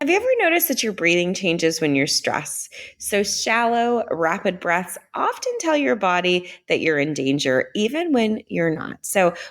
Have you ever noticed that your breathing changes when you're stressed? So shallow, rapid breaths often tell your body that you're in danger, even when you're not.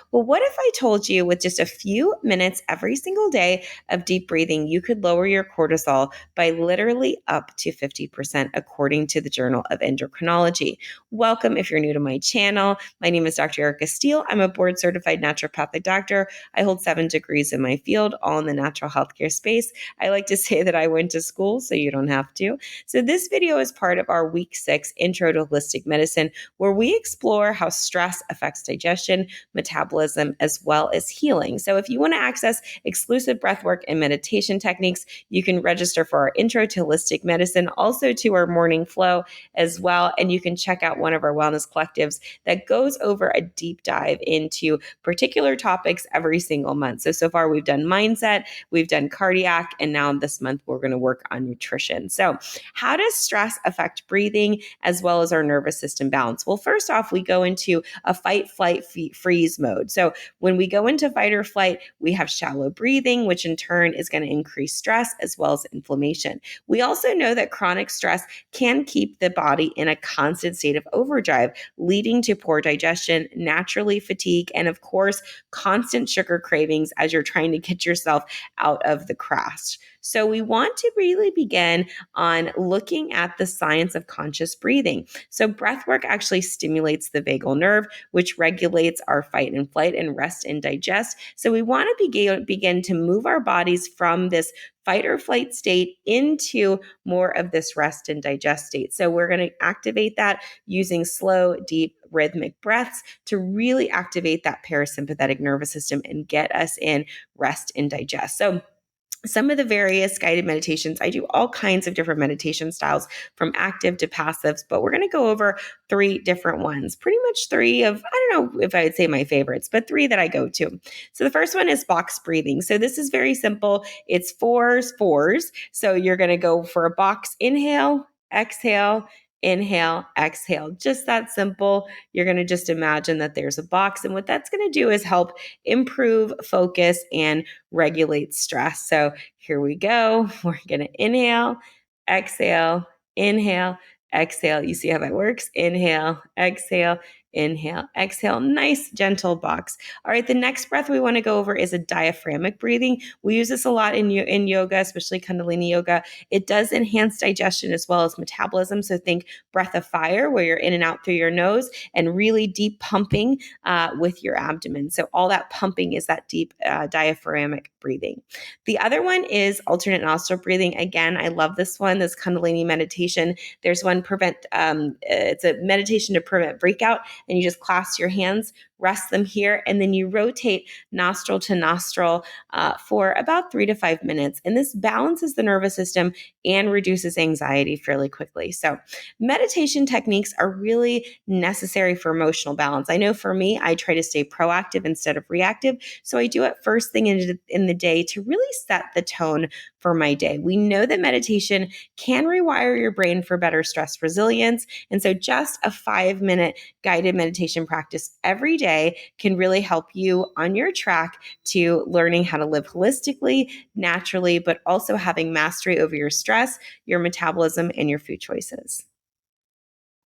What if I told you with just a few minutes every single day of deep breathing, you could lower your cortisol by literally up to 50%, according to the Journal of Endocrinology? Welcome if you're new to my channel. My name is Dr. Erica Steele. I'm a board certified naturopathic doctor. I hold 7 degrees in my field, all in the natural healthcare space. I like to say that I went to school, so you don't have to. So this video is part of our week 6 intro to holistic medicine, where we explore how stress affects digestion, metabolism, as well as healing. So if you want to access exclusive breathwork and meditation techniques, you can register for our intro to holistic medicine, also to our morning flow as well. And you can check out one of our wellness collectives that goes over a deep dive into particular topics every single month. So far we've done mindset, we've done cardiac, and now this month we're going to work on nutrition. So how does stress affect breathing as well as our nervous system balance? Well, first off, we go into a fight, flight, freeze mode. So when we go into fight or flight, we have shallow breathing, which in turn is going to increase stress as well as inflammation. We also know that chronic stress can keep the body in a constant state of overdrive, leading to poor digestion, naturally fatigue, and of course, constant sugar cravings as you're trying to get yourself out of the crash. So we want to really begin on looking at the science of conscious breathing. So breath work actually stimulates the vagal nerve, which regulates our fight and flight and rest and digest. So we want to begin to move our bodies from this fight or flight state into more of this rest and digest state. So we're going to activate that using slow, deep, rhythmic breaths to really activate that parasympathetic nervous system and get us in rest and digest. So some of the various guided meditations, I do all kinds of different meditation styles from active to passives, but we're going to go over 3 different ones, pretty much 3 of, I don't know if I would say my favorites, but 3 that I go to. So the first one is box breathing. So this is very simple. It's fours. So you're going to go for a box inhale, exhale, inhale, exhale. Just that simple. You're going to just imagine that there's a box, and what that's going to do is help improve focus and regulate stress. So here we go. We're going to inhale, exhale, inhale, exhale. You see how that works? Inhale, exhale, inhale, exhale. Nice, gentle box. All right, the next breath we want to go over is a diaphragmic breathing. We use this a lot in yoga, especially Kundalini yoga. It does enhance digestion as well as metabolism. So think breath of fire, where you're in and out through your nose, and really deep pumping with your abdomen. So all that pumping is that deep diaphragmic breathing. The other one is alternate nostril breathing. Again, I love this one, this Kundalini meditation. There's one it's a meditation to prevent breakout, and you just clasp your hands, rest them here, and then you rotate nostril to nostril for about 3 to 5 minutes. And this balances the nervous system and reduces anxiety fairly quickly. So meditation techniques are really necessary for emotional balance. I know for me, I try to stay proactive instead of reactive. So I do it first thing in the day to really set the tone for my day. We know that meditation can rewire your brain for better stress resilience. And so just a 5-minute guided meditation practice every day can really help you on your track to learning how to live holistically, naturally, but also having mastery over your stress, your metabolism, and your food choices.